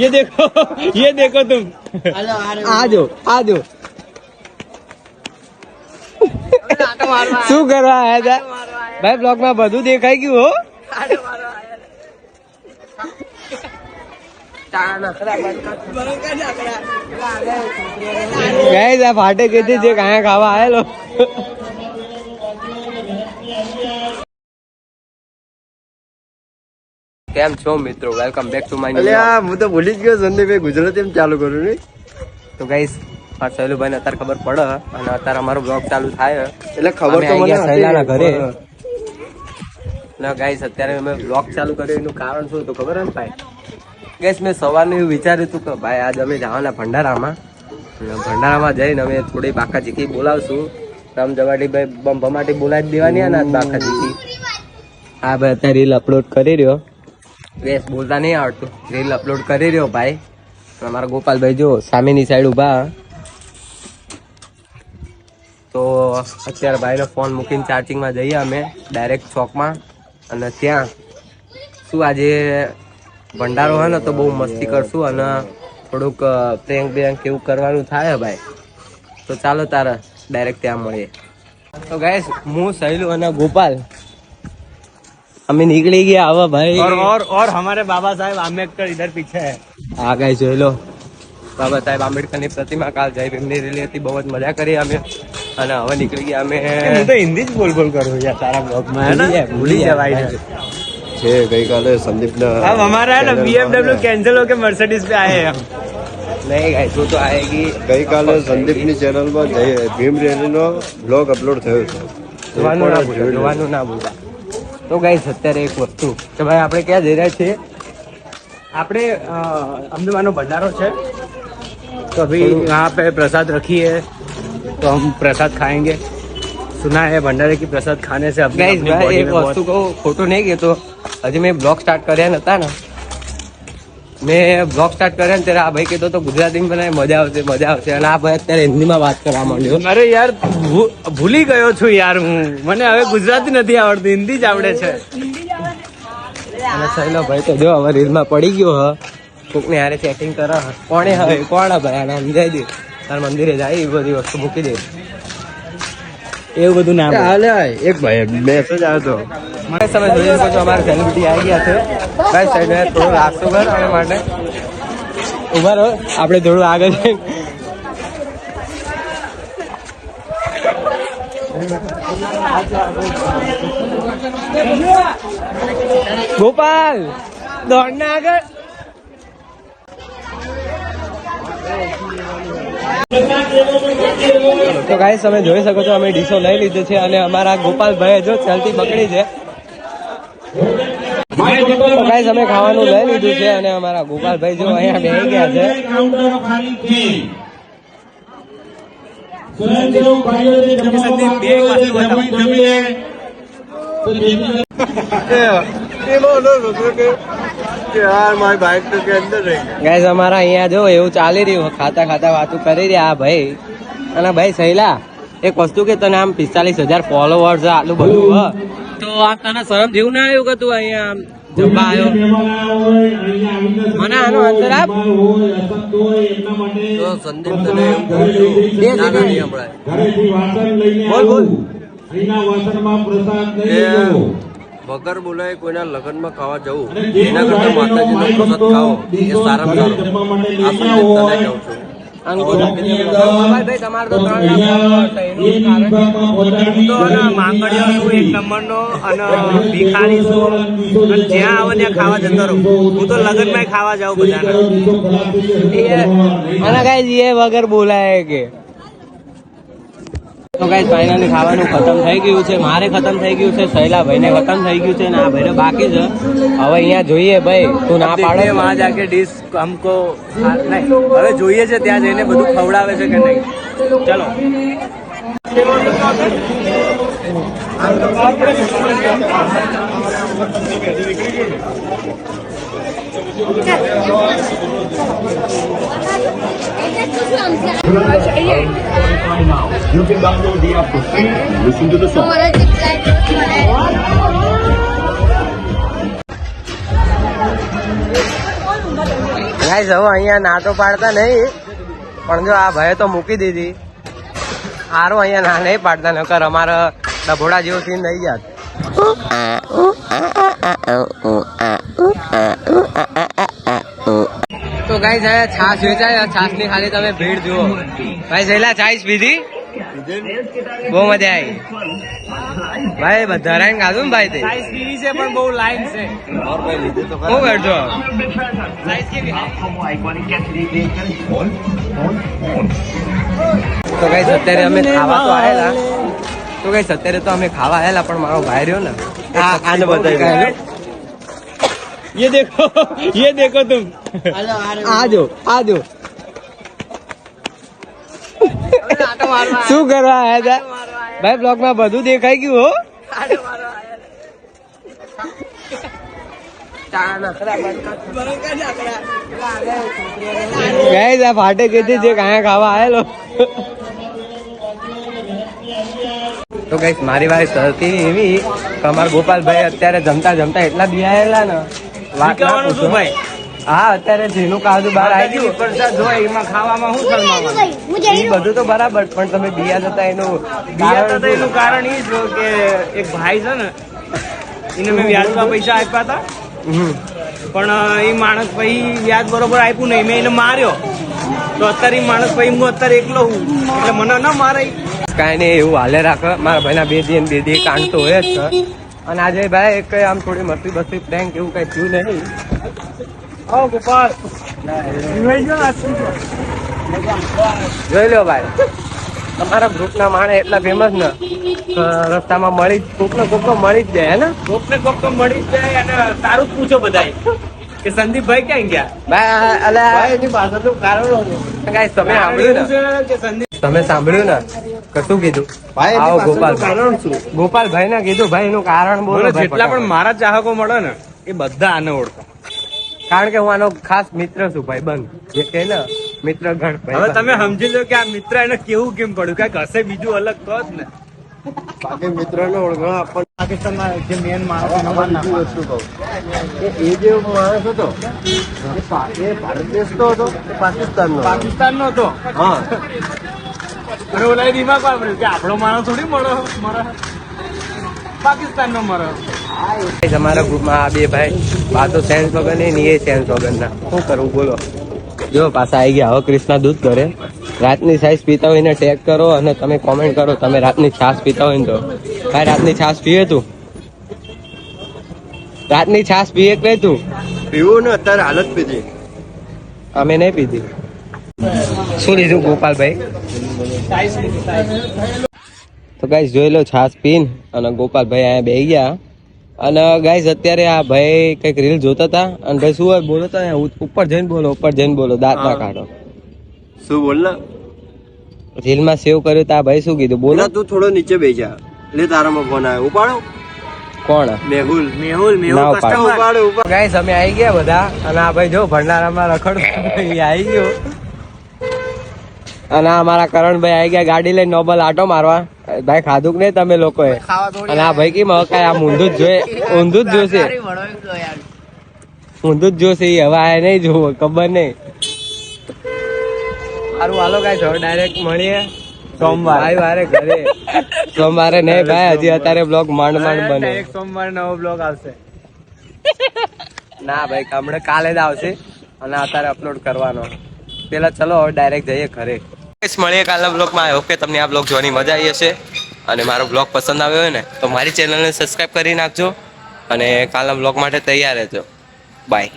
ये देखो तुम आ जाओ શું કરવા આયા હતા ભાઈ? બ્લોગ માં બધું દેખાઈ ગયું હો. ગાઈસ આ ફાટે કીધી જે કાયા ખાવા આયેલો. કેમ છો મિત્રો? Welcome back to my new. હું તો ભૂલી જ ગયો સંદીપભાઈ ગુજરાતી એમ ચાલુ કરું ને. તો ગાઈસ મારા સહેલુભાઈને અત્યારે ખબર પડે અને અત્યારે અમારો બ્લોગ ચાલુ થાય એટલે ખબર તો મને સહેલાના ઘરે. ના ગાઈસ અત્યારે અમે બ્લોગ ચાલુ કર્યો એનું કારણ શું હતું ખબર ને ભાઈ? ગાઈસ મેં સવારનું એવું વિચાર્યું હતું કે ભાઈ આજ અમે જવાના ભંડારામાં. ભંડારામાં જઈને અમે થોડી બાકા ચીકી બોલાવશું. રામ જવાડી ભાઈ ભમાટી બોલાવી જ દેવાની ને બાકા ચીકી. હા ભાઈ અત્યારે રીલ અપલોડ કરી રહ્યો. ગેસ બોલતા નહીં આવડતું. રીલ અપલોડ કરી રહ્યો ભાઈ. અમારા ગોપાલભાઈ જો સામેની સાઈડ ઉભા. તો અત્યારે ભાઈનો ફોન મૂકીને ચાર્જિંગમાં જઈએ અમે ડાયરેક્ટ ચોકમાં. અને ત્યાં શું આજે ભંડારો હોય ને તો બહુ મસ્તી કરશું અને થોડુંક પ્રેંક એવું કરવાનું થાય ભાઈ. તો ચાલો તારે ડાયરેક્ટ ત્યાં મળીએ. તો ગાઈસ હું સહેલું અને ગોપાલ અમે નીકળી ગયા આવા ભાઈ. और हमारे बाबा साहेब आम्बेडकर इधर पीछे है. हाँ गाइस જોઈ લો બાબા સાહેબ આંબેડકરની પ્રતિમા કાલ જય ભીમની રેલી હતી. બહુ જ મજા કરી અમે અને હવે નીકળી ગયા અમે. હું તો હિન્દી જ બોલ કરું યાર તારા બ્લોગમાં હે ને. ભૂલી જવાય છે. ગઈકાલે સંદીપના अब हमारा है ना BMW कैंसिल होके मर्सिडीज पे आए हम. नहीं गाइस वो तो आएगी. ગઈકાલે સંદીપની ચેનલમાં ભીમ રેલીનો બ્લોગ અપલોડ થયો છે. જોવાનું ના ભૂલતા. તો ગાઈસ અત્યારે એક વસ્તુ કે ભાઈ આપણે ક્યાં જઈ રહ્યા છીએ? આપણે अम्बेमानो भंडारो है तो अभी यहाँ पे प्रसाद रखी है तो हम प्रसाद खाएंगे. सुना है भंडारे की प्रसाद खाने से अपनी गाइस भाई एक वस्तु को ખોટું નહીં કહેતો. હજી મેં બ્લોગ સ્ટાર્ટ કર્યા નતા ને. મેં બ્લોગ સ્ટાર્ટ કર્યા ને ત્યારે આ ભાઈ કહેતો તો ગુજરાતીમાં બનાવે મજા આવશે અને આ ભાઈ અત્યારે હિન્દીમાં વાત કરવા માંડ્યો. અરે યાર ભૂલી ગયો છું યાર હું. મને હવે ગુજરાતી નથી આવડતું, હિન્દી જ આવડે છે. અને સહેલો ભાઈ તો જો હવે રીલમાં પડી ગયો હ. કોકને હારે ચેટિંગ કરે. કોણે હવે કોણ ભાઈ આને સમજાઈ દે. તાર મંદિરે જાય એ બધી વસ્તુ મૂકી દે. એવું બધું ના હાલે એક ભાઈ મેસેજ આવ્યો મને તમે જોઈ શકો છો અમારા સેલિબ્રિટી આવી ગયા છે. ભાઈ સાઈડ થોડો રાસ્તો કર અમે માટે ઉભા રહો. આપણે થોડું આગળ જઈએ. ગોપાલ દોડના આગળ. તો ગાઈસ તમે જોઈ શકો છો અમે ડીશો લઈ લીધું છે અને અમારા ગોપાલભાઈ જો ચાલતી પકડી છે. તો ગાઈસ અમે ખાવાનું લઈ લીધું છે અને અમારા ગોપાલભાઈ જો અહીંયા બેસી ગયા કે યાર મારી બાઇક તો કે અંદર રહી. ગાઈસ અમારા અહીંયા જો એવું ચાલી રહ્યું. ખાતા ખાતા વાતું કરી રહ્યા આ ભાઈ. અને ભાઈ સહેલા એક વસ્તુ કે તને આમ 45,000 ફોલોવર્સ આટલું બધું હ તો આ તને શરમ જેવું ના આવ્યું કે તું અહીંયા જમવા આવ્યો? મને આનો આન્સર આપ. તો સંદીપ તને બોલ વગર બોલાય કોઈના લગ્નમાં ખાવા જવું એના કરતા માતાજીનો પ્રસાદ ખાવો એ સારામાં સારું. આ સંદેશ તને કહું છું. ભાઈ તમારે તો 3 લાખ માંગણીઓ એક નંબરનો અને ભિખારી છું અને જ્યાં આવે ત્યાં ખાવા જતો રહું. હું તો લગ્નમાં ખાવા જાઉં બધાને. અને ગાઈસ એ વગર બોલાય કે તો ગાઈસ ફાઇનલી ખાવાનું ખતમ થઈ ગયું છે. મારે ખતમ થઈ ગયું છે, સહેલા ભાઈને ખતમ થઈ ગયું છે અને આ ભાઈને બાકી છે. હવે અહીંયા જોઈએ ભાઈ તું ના પાડે વહાં જાકે ડીશ હમકો નહીં. હવે જોઈએ છે ત્યાં જઈને બધું ખવડાવે છે કે નહીં. ચલો You can download the app for free and listen to the song. Guys હવે અહીંયા ના તો પાડતા નહીં, પણ જો આ ભાઈ તો મૂકી દીધી. સારું અહીંયા ના નહીં પાડતા, નકર અમારે ડભોડા જેવો સીન થઈ જાત. તો ગાઈસ અહીંયા છાશ વેચાય, છાશ ની ખાલી તમે ભીડ જુઓ. ભાઈ સહેલા છાશ પીધી, બહુ મજા આવી ભાઈ. બધા રાઈન ખાધું ને ભાઈ તે છે પણ બહુ લાઈન છે. શું કરશો? તો ગાઈસ અત્યારે અમે ખાવા તો આયેલા, પણ મારો ભાઈ રહ્યો ને આને બતાવી. ये देखो तुम. આજો શું કરવા આયા હતા ભાઈ? બ્લોગ માં બધું દેખાઈ ગયું હો. ગાઈસ આ ફાટે કીધી જે કાયા ખાવા આયેલો. તો ગાઈસ મારી વાત હતી એવી કે અમારા ગોપાલભાઈ અત્યારે જમતા એટલા બિયાયેલા ને વાત ના પૂછો. ભાઈ હા અત્યારે જેનું કાજુ બહાર આવી ગયું પ્રસાદ હોય એમાં ખાવામાં શું શરમાવાનું? એ બધું તો બરાબર, પણ તમે બિયા જતા એનું એનું કારણ એ છે કે એક ભાઈ છે ને એને મેં વ્યાજમાં પૈસા આપ્યા હતા, પણ એ માણસ પછી વ્યાજ બરોબર આપ્યું નહીં, મેં એને માર્યો. તો અત્યારે એ માણસ પછી હું અત્યારે એકલો હું, એટલે મને ન મારે. કાંઈ નહીં, એવું હાલે રાખે. મારા ભાઈના બે દી કાંડ તો હોય જ છે. અને આજે ભાઈ એક આમ થોડી મસ્તી પ્રેન્ક એવું કઈ થયું નહીં. ગોપાલ જોઈ લો ભાઈ, તમારા ગ્રુપના માણસ એટલા ફેમસ ને રસ્તામાં કોક મળી જ જાય હે ને. કોકને કોક તો મળી જ જાય. અને તારું જ પૂછો બધાય કે સંદીપભાઈ ક્યાં ગયા? ભાઈ અલા એની પાછળનું કારણ ગાઈસ તમે સાંભળ્યું ને, કે સંદીપ તમે સાંભળ્યું ને કે શું કીધું? આવો ગોપાલભાઈ ને કીધું ભાઈ એનું કારણ બોલો. જેટલા પણ મારા ચાહકો મળે ને એ બધા આને ઓળખે, કારણ કે હું આનો ખાસ મિત્ર છું ભાઈ બંધ, જે કે ને મિત્ર ગણ. હવે તમે સમજી લો કે આ મિત્ર એને કેવું કેમ પડ્યું, કઈક હશે બીજું અલગ તો જ ને. બાકી મિત્રને ઓળખવા આપણને પાકિસ્તાનમાં જે મેન માણસ વસ્તુ કહું, એ જે માણસ હતો એ ભારત દેશ તો હતો કે પાકિસ્તાન નો હતો. હા અને ઓલા દિમાગ વાપર્યું કે આપણો માણસ થોડી મરે પાકિસ્તાન નો મરે. તમારા ગ્રુપમાં આ બે ભાઈ વાતો સેન્સ વગર નહીં, એ સેન્સ વગર ના. શું કરવું બોલો? જો પાછા આવી ગયા હવે કૃષ્ણા દૂધ કરે. રાતની છાશ પીતા હોય ને ટેગ કરો અને તમે કોમેન્ટ કરો તમે રાતની છાશ પીતા હોય ને તો. ભાઈ રાતની છાશ પીએ તું? રાતની છાશ પીએ કે તું? પીવું ને અત્યારે હાલત પીધી. અમે નહીં પીધી. શું લીધું ગોપાલભાઈ? તો ગાઈસ જોઈ લો છાશ પીન અને ગોપાલભાઈ અહીંયા બેસી ગયા. અને ગાઈસ અત્યારે આ ભાઈ કઈક રીલ જોતા હતા અને ભાઈ શું હોય બોલો તો ઉપર જઈને બોલો દાંત ના કાઢો. શું બોલ ને રીલમાં સેવ કર્યું તો આ ભાઈ શું કીધું બોલો? તું થોડો નીચે બેસી જા. એટલે તારામાં ફોન આવ્યો, ઉપાડો. કોણ? મેહુલ ના ઉપાડો. ઉપાડો. ગાઈસ અમે આવી ગયા બધા અને આ ભાઈ જો ભંડારામાં રખડ આવી ગયો. અને અમારા કરણભાઈ આવી ગયા ગાડી લઈને નોબલ આટો મારવા. ભાઈ ખાધું કે નહીં તમે લોકોએ? અને આ ભાઈ કી મકાય આ ઊંધું જ જોશે હવે આ નહીં જોવો ખબર નહીં. સારું હાલો ગાઈસ હવે ડાયરેક્ટ મળીએ સોમવારે ઘરે. સોમવારે નહીં ભાઈ, હજી અત્યારે બ્લોગ માંડ બને. સોમવારે નવો બ્લોગ આવશે. ના ભાઈ હમણાં કાલે જ આવશે અને અત્યારે અપલોડ કરવાનો. પેલા ચલો હવે ડાયરેક્ટ જઈએ ઘરે. મળીએ કાલના બ્લોગમાં. આઈ હોપ કે તમને આ બ્લોગ જોવાની મજા આવી હશે અને મારો બ્લોગ પસંદ આવ્યો હોય ને તો મારી ચેનલને સબસ્ક્રાઈબ કરી નાખજો અને કાલના બ્લોગ માટે તૈયાર રહેજો. બાય.